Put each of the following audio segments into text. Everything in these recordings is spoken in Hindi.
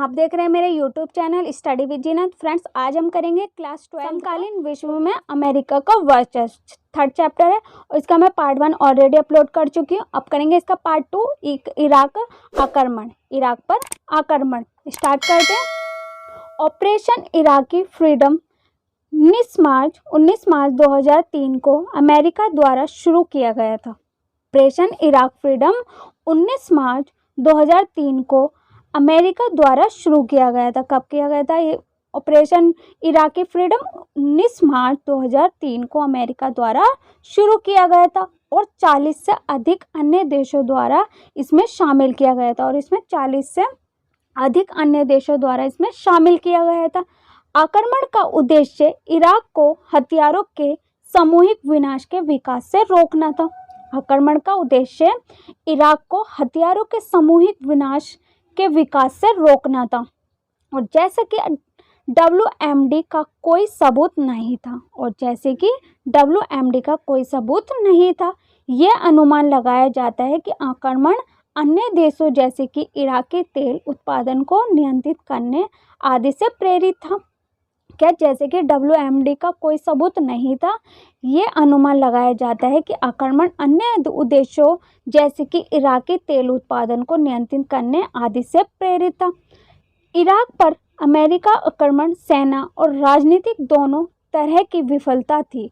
आप देख रहे हैं मेरे YouTube channel study with Zeenat. Friends, आज हम करेंगे क्लास 12 समकालीन विश्व में अमेरिका का वर्चस्व। थर्ड चैप्टर है और इसका मैं पार्ट 1 ऑलरेडी अपलोड कर चुकी हूँ। अब करेंगे इसका पार्ट 2, इराक आक्रमण, इराक पर आक्रमण। स्टार्ट करते हैं। ऑपरेशन इराकी फ्रीडम 19 मार्च 2003 को अमेरिका द्वारा शुरू किया गया था। ऑपरेशन इराक फ्रीडम 19 मार्च 2003 को अमेरिका द्वारा शुरू किया गया था। कब किया गया था ये ऑपरेशन इराकी फ्रीडम? 19 मार्च 2003 को अमेरिका द्वारा शुरू किया गया था और 40 से अधिक अन्य देशों द्वारा इसमें शामिल किया गया था आक्रमण का उद्देश्य इराक को हथियारों के सामूहिक विनाश के विकास से रोकना था। आक्रमण का उद्देश्य इराक को हथियारों के सामूहिक विनाश के विकास से रोकना था और जैसे कि WMD का कोई सबूत नहीं था, यह अनुमान लगाया जाता है कि आक्रमण अन्य देशों जैसे कि इराक के तेल उत्पादन को नियंत्रित करने आदि से प्रेरित था। जैसे कि WMD का कोई सबूत नहीं था, ये अनुमान लगाया जाता है कि आक्रमण अन्य उद्देश्यों जैसे कि इराकी तेल उत्पादन को नियंत्रित करने आदि से प्रेरित था। इराक पर अमेरिका आक्रमण सेना और राजनीतिक दोनों तरह की विफलता थी।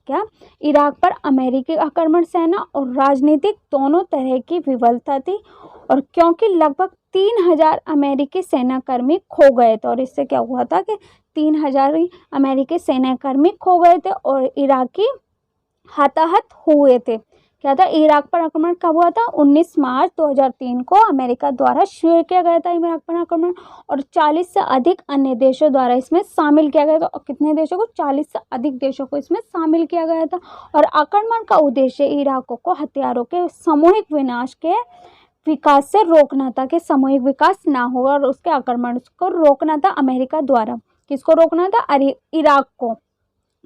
इराक पर अमेरिकी आक्रमण सेना और राजनीतिक दोनों तरह की विफलता थी और क्योंकि लगभग 3000 अमेरिकी सेनाकर्मी खो गए थे और इससे क्या हुआ था कि 3000 अमेरिकी सेनाकर्मी खो गए थे और इराकी हताहत हुए थे। इराक पर आक्रमण कब हुआ था? 19 मार्च 2003 को अमेरिका द्वारा शुरू किया गया था इराक पर आक्रमण और 40 से अधिक अन्य देशों द्वारा इसमें शामिल किया गया था। और कितने देशों को? 40 से अधिक देशों को इसमें शामिल किया गया था और आक्रमण का उद्देश्य इराक को हथियारों के सामूहिक विनाश के विकास से रोकना था कि सामूहिक विकास ना हो और उसके आक्रमण को रोकना था अमेरिका द्वारा। किसको रोकना था? इराक को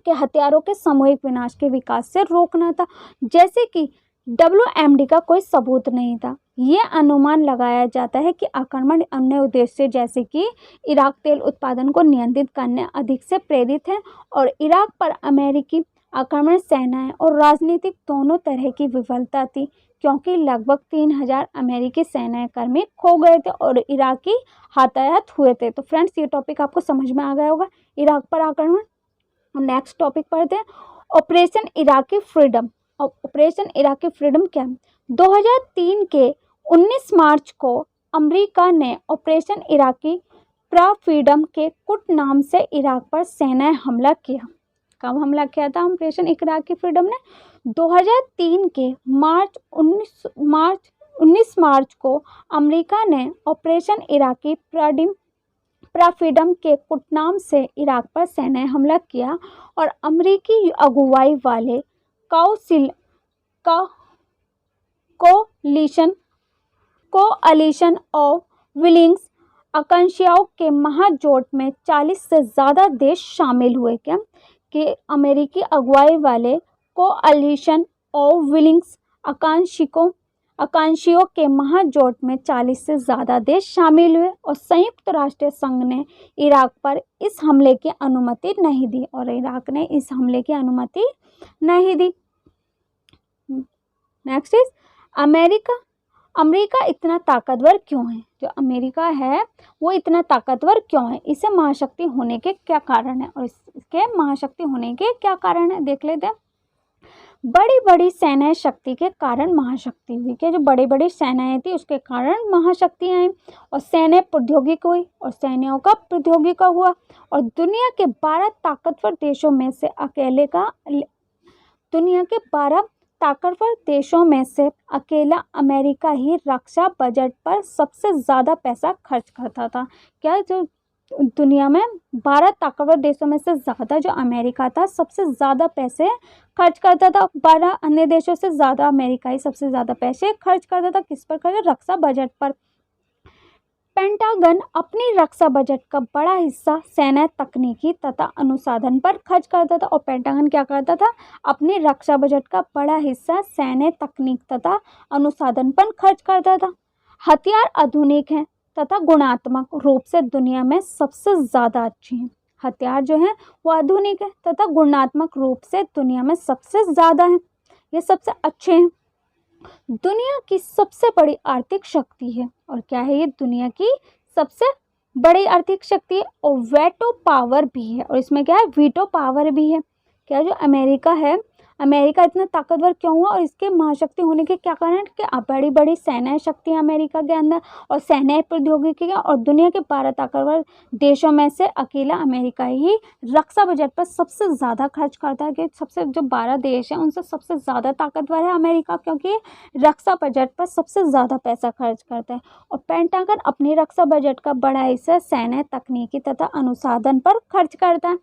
के हथियारों के सामूहिक विनाश के विकास से रोकना था। जैसे कि WMD का कोई सबूत नहीं था, ये अनुमान लगाया जाता है कि आक्रमण अन्य उद्देश्य जैसे कि इराक तेल उत्पादन को नियंत्रित करने अधिक से प्रेरित है और इराक पर अमेरिकी आक्रमण सेनाएं और राजनीतिक दोनों तरह की विफलता थी क्योंकि लगभग 3000 अमेरिकी सेनाकर्मी खो गए थे और इराकी हताहत हुए थे। तो फ्रेंड्स, ये टॉपिक आपको समझ में आ गया होगा, इराक पर आक्रमण। नेक्स्ट टॉपिक पढ़ते हैं, operation Iraqi freedom. Operation Iraqi freedom क्या है? 2003 के 19 मार्च को अमेरिका ने ऑपरेशन इराकी फ्रीडम के कुट नाम से इराक पर सेना हमला किया। कब हमला किया था ऑपरेशन इराकी फ्रीडम ने? 2003 के 19 मार्च को अमेरिका ने ऑपरेशन इराकी फ्रीडम के कुटनाम से इराक पर सैन्य हमला किया और अमेरिकी अगुवाई वाले कोalition ऑफ विलिंग्स आकांक्षाओं के महाजोट में 40 से ज़्यादा देश शामिल हुए। कि अमेरिकी अगुवाई वाले कोalition ऑफ विलिंग्स आकांक्षियों के महाजोट में 40 से ज़्यादा देश शामिल हुए और संयुक्त राष्ट्र संघ ने इराक पर इस हमले की अनुमति नहीं दी नेक्स्ट इज अमेरिका इतना ताकतवर क्यों है? जो अमेरिका है वो इतना ताकतवर क्यों है? इसे महाशक्ति होने के क्या कारण है और इसके महाशक्ति होने के क्या कारण है देख लेते हैं। बड़ी बड़ी सैन्य शक्ति के कारण महाशक्ति हुई। कि जो बड़ी बड़ी सेनाएं थी उसके कारण महाशक्ति आई और सैन्य प्रौद्योगिकी हुई और सैन्यों का प्रौद्योगिकी हुआ और दुनिया के 12 ताकतवर देशों में से अकेला अमेरिका ही रक्षा बजट पर सबसे ज़्यादा पैसा खर्च करता था। जो दुनिया में 12 ताकतवर देशों में से ज़्यादा जो अमेरिका था सबसे ज़्यादा पैसे खर्च करता था। 12 अन्य देशों से ज़्यादा अमेरिका ही सबसे ज़्यादा पैसे खर्च करता था। किस पर खर्च? रक्षा बजट पर। पेंटागन अपनी रक्षा बजट का बड़ा हिस्सा सैन्य तकनीकी तथा अनुसंधान पर खर्च करता था और पेंटागन क्या करता था? अपनी रक्षा बजट का बड़ा हिस्सा सैन्य तकनीक तथा अनुसंधान पर खर्च करता था। हथियार आधुनिक हैं तथा गुणात्मक रूप से दुनिया में सबसे ज़्यादा अच्छे हैं। हथियार जो हैं वो आधुनिक है तथा गुणात्मक रूप से दुनिया में सबसे ज़्यादा हैं, ये सबसे अच्छे हैं। दुनिया की सबसे बड़ी आर्थिक शक्ति है, और क्या है ये? दुनिया की सबसे बड़ी आर्थिक शक्ति है और वेटो पावर भी है, और इसमें क्या है? वीटो पावर भी है। क्या जो अमेरिका है, अमेरिका इतना ताकतवर क्यों हुआ और इसके महाशक्ति होने के क्या कारण? कि बड़ी बड़ी सैन्य शक्ति है अमेरिका के अंदर और सैन्य प्रौद्योगिकी है, और दुनिया के 12 ताकतवर देशों में से अकेला अमेरिका ही रक्षा बजट पर सबसे ज़्यादा खर्च करता है। कि सबसे जो 12 देश हैं उनसे सबसे ज़्यादा ताकतवर है अमेरिका, क्योंकि रक्षा बजट पर सबसे ज़्यादा पैसा खर्च करता है। और पेंटागन अपनी रक्षा बजट का बड़ा हिस्सा सैन्य, तकनीकी तथा अनुसंधान पर खर्च करता है।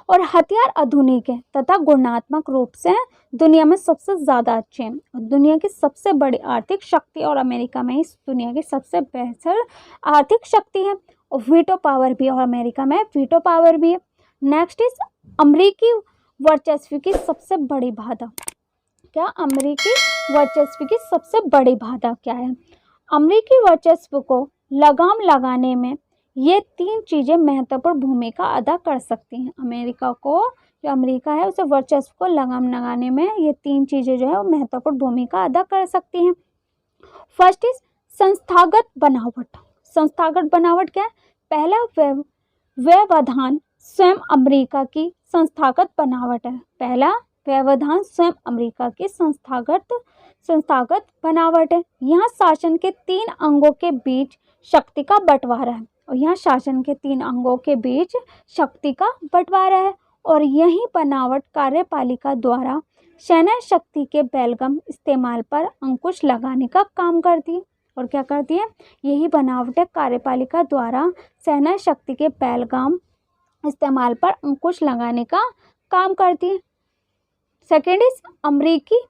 और हथियार आधुनिक है तथा गुणात्मक रूप से दुनिया में सबसे ज़्यादा अच्छे हैं, और दुनिया की सबसे बड़ी आर्थिक शक्ति, और अमेरिका में इस दुनिया की सबसे बेहतर आर्थिक शक्ति है। और वीटो पावर भी, और अमेरिका में वीटो पावर भी है। नेक्स्ट इज अमेरिकी वर्चस्व की सबसे बड़ी बाधा। क्या अमेरिकी वर्चस्व की सबसे बड़ी बाधा क्या है? अमेरिकी वर्चस्व को लगाम लगाने में ये 3 चीज़ें महत्वपूर्ण भूमिका अदा कर सकती हैं। अमेरिका को, जो अमेरिका है उसे वर्चस्व को लगाम लगाने में ये 3 चीज़ें जो है वो महत्वपूर्ण भूमिका अदा कर सकती हैं। फर्स्ट इज संस्थागत बनावट। संस्थागत बनावट क्या है? पहला व्यवधान स्वयं अमेरिका की संस्थागत बनावट है। पहला व्यवधान स्वयं अमेरिका की संस्थागत बनावट है। यहाँ शासन के 3 अंगों के बीच शक्ति का बंटवारा है, और यहाँ शासन के 3 अंगों के बीच शक्ति का बंटवारा है, और यही बनावट कार्यपालिका द्वारा सैन्य शक्ति के बेलगाम इस्तेमाल पर अंकुश लगाने का काम करती है। और क्या करती है? यही बनावट कार्यपालिका द्वारा सैन्य शक्ति के बेलगाम इस्तेमाल पर अंकुश लगाने का काम करती है। सेकेंड इज अमेरिकी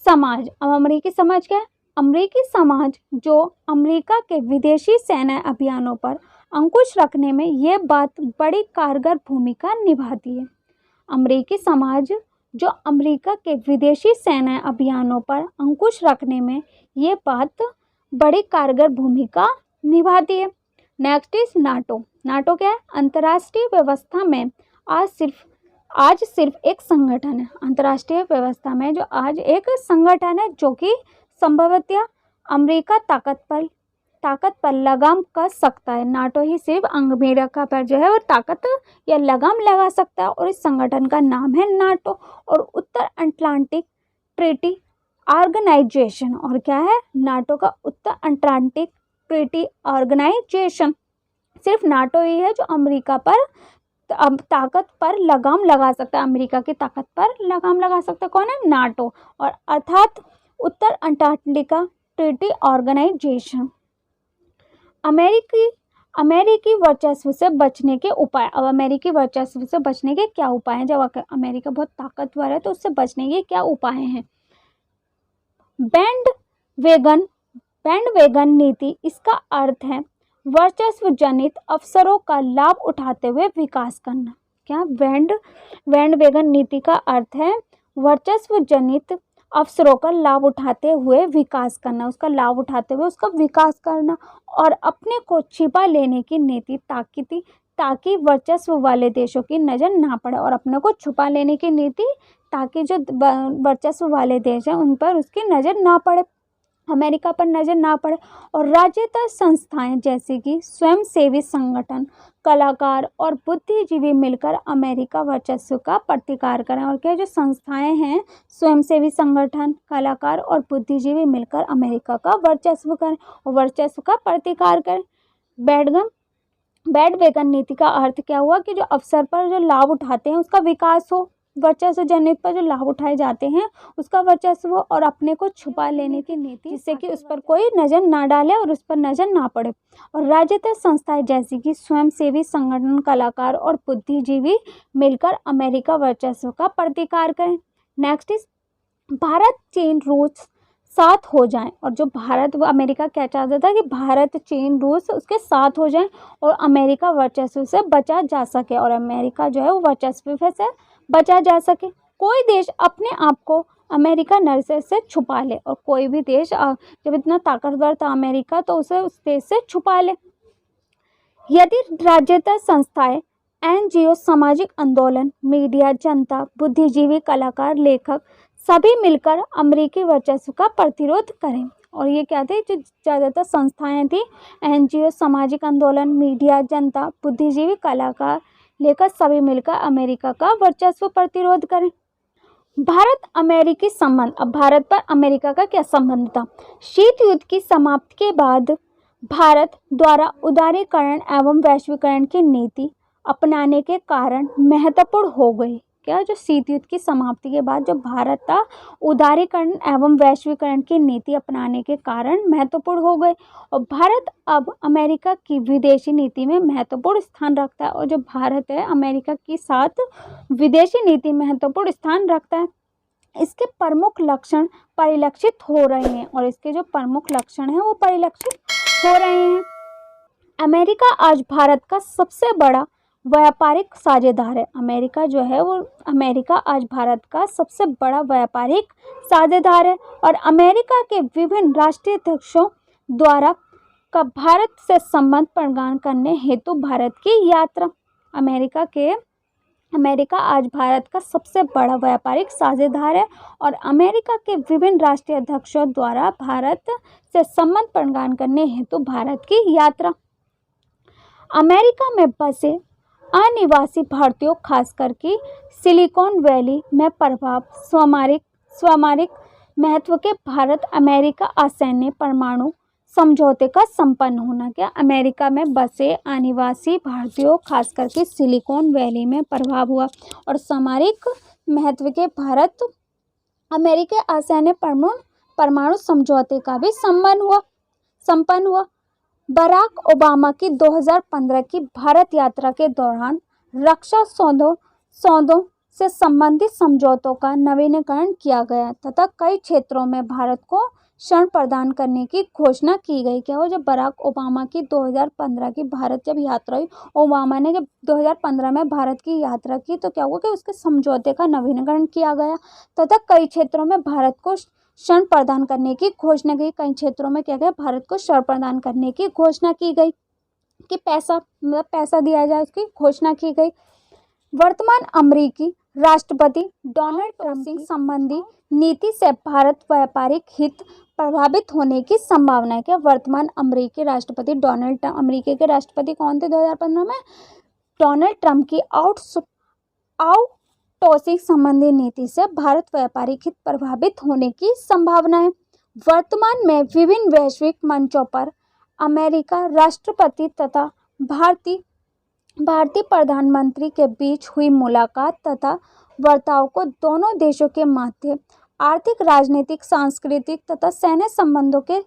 समाज। अब अमेरिकी समाज क्या है? अमेरिकी समाज जो अमेरिका के विदेशी सैन्य अभियानों पर अंकुश रखने में ये बात बड़ी कारगर भूमिका निभाती है। अमेरिकी समाज जो अमेरिका के विदेशी सैन्य अभियानों पर अंकुश रखने में ये बात बड़ी कारगर भूमिका निभाती है। Next is NATO. नाटो क्या है? अंतर्राष्ट्रीय व्यवस्था में आज सिर्फ एक संगठन है। अंतर्राष्ट्रीय व्यवस्था में जो आज एक संगठन है जो कि संभवतः अमेरिका ताकत पर लगाम कस सकता है। नाटो ही सिर्फ अमेरिका पर जो है वो ताकत या लगाम लगा सकता है, और इस संगठन का नाम है नाटो। और उत्तर अटलांटिक ट्रीटी ऑर्गेनाइजेशन। और क्या है? नाटो का उत्तर अटलांटिक ट्रीटी ऑर्गेनाइजेशन। सिर्फ नाटो ही है जो अमेरिका पर अब ताकत पर लगाम लगा सकता है, अमेरिका की ताकत पर लगाम लगा सकता है। कौन है? नाटो, और अर्थात उत्तर अंटार्कटिका ट्रीटी ऑर्गेनाइजेशन। अमेरिकी वर्चस्व से बचने के उपाय। अब अमेरिकी वर्चस्व से बचने के क्या उपाय हैं? जब अमेरिका बहुत ताकतवर है तो उससे बचने के क्या उपाय हैं? बैंड वेगन नीति। इसका अर्थ है वर्चस्व जनित अवसरों का लाभ उठाते हुए विकास करना। क्या? बैंड वेगन नीति का अर्थ है वर्चस्व जनित अवसरों का लाभ उठाते हुए विकास करना, उसका लाभ उठाते हुए उसका विकास करना। और अपने को छिपा लेने की नीति ताकि वर्चस्व वाले देशों की नज़र ना पड़े, और अपने को छुपा लेने की नीति ताकि जो वर्चस्व वाले देश हैं उन पर उसकी नज़र ना पड़े, अमेरिका पर नज़र ना पड़े। और राज्यतर संस्थाएं जैसे कि स्वयंसेवी संगठन, कलाकार और बुद्धिजीवी मिलकर अमेरिका वर्चस्व का प्रतिकार करें। और क्या? जो संस्थाएं हैं, स्वयंसेवी संगठन, कलाकार और बुद्धिजीवी मिलकर अमेरिका का वर्चस्व करें और वर्चस्व का प्रतिकार करें। बैंड वेगन नीति का अर्थ क्या हुआ? कि जो अवसर पर जो लाभ उठाते हैं उसका विकास हो, वर्चस्व जनित पर जो लाभ उठाए जाते हैं उसका वर्चस्व, और अपने को छुपा लेने की नीति जिससे कि उस पर कोई नज़र ना डाले और उस पर नज़र ना पड़े। और राज्यतर संस्थाएं जैसे कि स्वयंसेवी संगठन, कलाकार और बुद्धिजीवी मिलकर अमेरिका वर्चस्व का प्रतिकार करें। नेक्स्ट इज भारत, चीन, रूस साथ हो जाएं। और जो भारत व अमेरिका क्या चाहता था कि भारत, चीन, रूस उसके साथ हो जाएं और अमेरिका वर्चस्व से बचा जा सके, और अमेरिका जो है वो वर्चस्व से बचा जा सके। कोई देश अपने आप को अमेरिका नजर से छुपा ले। और कोई भी देश जब इतना ताकतवर था अमेरिका, तो उसे उस देश से छुपा ले। यदि राज्यता संस्थाएं, एनजीओ, सामाजिक आंदोलन, मीडिया, जनता, बुद्धिजीवी, कलाकार, लेखक सभी मिलकर अमेरिकी वर्चस्व का प्रतिरोध करें। और ये क्या थे, जो ज़्यादातर संस्थाएं थी, एनजीओ, सामाजिक आंदोलन, मीडिया, जनता, बुद्धिजीवी, कलाकार, लेखक सभी मिलकर अमेरिका का वर्चस्व प्रतिरोध करें। भारत अमेरिकी संबंध। अब भारत पर अमेरिका का क्या संबंध था? शीत युद्ध की समाप्ति के बाद भारत द्वारा उदारीकरण एवं वैश्वीकरण की नीति अपनाने के कारण महत्वपूर्ण हो गई। क्या? जो शीत युद्ध की समाप्ति के बाद जो भारत था, उदारीकरण एवं वैश्वीकरण की नीति अपनाने के कारण महत्वपूर्ण हो गए। और भारत अब अमेरिका की विदेशी नीति में महत्वपूर्ण स्थान रखता है। और जो भारत है अमेरिका के साथ विदेशी नीति में महत्वपूर्ण स्थान रखता है। इसके प्रमुख लक्षण परिलक्षित हो रहे हैं। और इसके जो प्रमुख लक्षण हैं वो परिलक्षित हो रहे हैं। अमेरिका आज भारत का सबसे बड़ा व्यापारिक साझेदार है। अमेरिका जो है वो अमेरिका आज भारत का सबसे बड़ा व्यापारिक साझेदार है। और अमेरिका के विभिन्न राष्ट्रीय अध्यक्षों द्वारा का भारत से संबंध प्रगाढ़ करने हेतु भारत की यात्रा। अमेरिका आज भारत का सबसे बड़ा व्यापारिक साझेदार है। और अमेरिका के विभिन्न राष्ट्रीय अध्यक्षों द्वारा भारत से संबंध प्रगाढ़ करने हेतु भारत की यात्रा। अमेरिका में बसे अनिवासी भारतीयों, खासकर कि सिलिकॉन वैली में प्रभाव स्वमारिक महत्व के भारत अमेरिका असैन्य परमाणु समझौते का संपन्न होना। क्या? अमेरिका में बसे अनिवासी भारतीयों, खासकर कि सिलिकॉन वैली में प्रभाव हुआ। और सामरिक महत्व के भारत अमेरिका असैन्य परमाणु समझौते का भी संपन्न हुआ। बराक ओबामा की 2015 की भारत यात्रा के दौरान रक्षा सौदों से संबंधित समझौतों का नवीनीकरण किया गया तथा कई क्षेत्रों में भारत को ऋण प्रदान करने की घोषणा की गई। क्या हो? जब बराक ओबामा की 2015 की भारत जब यात्रा हुई, ओबामा ने जब 2015 में भारत की यात्रा की, तो क्या हुआ कि उसके समझौते का नवीनीकरण किया गया तथा कई क्षेत्रों में भारत को ऋण प्रदान करने की घोषणा की। कई क्षेत्रों में क्या गया? भारत को ऋण प्रदान करने की घोषणा की गई कि पैसा दिया जाए, उसकी घोषणा की गई। वर्तमान अमेरिकी राष्ट्रपति डोनाल्ड ट्रंप की संबंधी नीति से भारत व्यापारिक हित प्रभावित होने की संभावना है। क्या? वर्तमान अमेरिकी राष्ट्रपति डोनाल्ड ट्रंप, अमेरिका के राष्ट्रपति कौन थे 2015 में? डोनाल्ड ट्रंप की आउटसोर्सिंग संबंधी नीति से भारत व्यापारिक हित प्रभावित होने की संभावना है। वर्तमान में विभिन्न वैश्विक मंचों पर अमेरिका राष्ट्रपति तथा भारतीय प्रधानमंत्री के बीच हुई मुलाकात तथा वार्ताओं को दोनों देशों के मध्य आर्थिक, राजनीतिक, सांस्कृतिक तथा सैन्य संबंधों के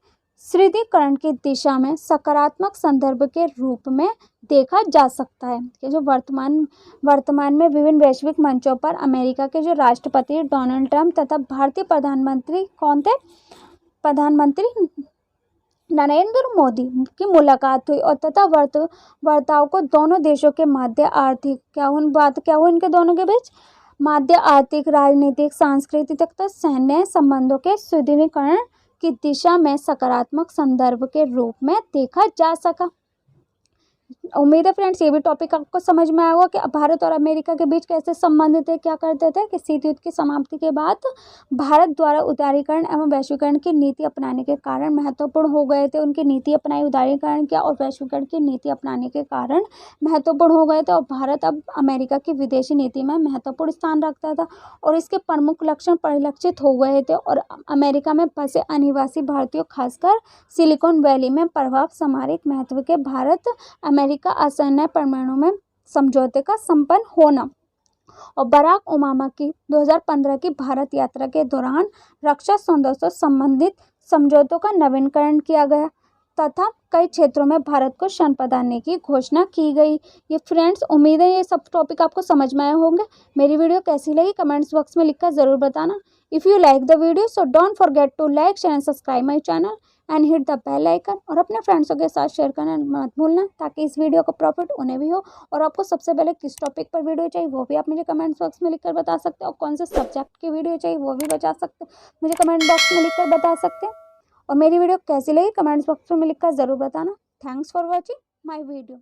सुदृढ़ीकरण की दिशा में सकारात्मक संदर्भ के रूप में देखा जा सकता है। कि जो वर्तमान में विभिन्न वैश्विक मंचों पर अमेरिका के जो राष्ट्रपति डोनाल्ड ट्रंप तथा भारतीय प्रधानमंत्री कौन थे? प्रधानमंत्री नरेंद्र मोदी की मुलाकात हुई। और तथा वार्ताओं को दोनों देशों के मध्य आर्थिक क्या हुई इनके दोनों के बीच? मध्य आर्थिक, राजनीतिक, सांस्कृतिक तथा सैन्य संबंधों के सुदृढ़ीकरण की दिशा में सकारात्मक संदर्भ के रूप में देखा जा सका। उम्मीद है फ्रेंड्स ये भी टॉपिक आपको समझ में आया होगा कि भारत और अमेरिका के बीच कैसे संबंध थे। क्या करते थे कि शीत युद्ध की समाप्ति के बाद भारत द्वारा उदारीकरण एवं वैश्वीकरण की नीति अपनाने के कारण महत्वपूर्ण हो गए थे। उनकी नीति अपनाई, उदारीकरण किया और वैश्वीकरण की नीति अपनाने के कारण महत्वपूर्ण हो गए थे। और भारत अब अमेरिका की विदेशी नीति में महत्वपूर्ण स्थान रखता था और इसके प्रमुख लक्षण परिलक्षित हो गए थे। और अमेरिका में फंसे अनिवासी भारतीयों, खासकर सिलिकॉन वैली में प्रभाव, सामरिक महत्व के भारत अमेरिका असैन्य परमाणु में समझौते का संपन्न होना। और बराक ओबामा की 2015 की भारत यात्रा के दौरान रक्षा सौदों से संबंधित समझौतों का नवीनीकरण किया गया तथा कई क्षेत्रों में भारत को ऋण प्रदान की घोषणा की गई। ये फ्रेंड्स उम्मीद है ये सब टॉपिक आपको समझ में आए होंगे। मेरी वीडियो कैसी लगी कमेंट्स बॉक्स में लिखकर ज़रूर बताना। If you like the video so don't forget to like, share and subscribe my channel. And hit the bell icon, और अपने फ्रेंड्सों के साथ शेयर करना मत भूलना, ताकि इस वीडियो का प्रॉफिट उन्हें भी हो। और आपको सबसे पहले किस टॉपिक पर वीडियो चाहिए वो भी आप मुझे कमेंट बॉक्स में लिखकर बता सकते हैं, और कौन से सब्जेक्ट की वीडियो चाहिए वो भी बता सकते हैं, मुझे कमेंट बॉक्स में लिखकर बता सकते हैं। और मेरी वीडियो कैसी लगी कमेंट्स बॉक्स में लिखकर ज़रूर बताना। Thanks for watching my video.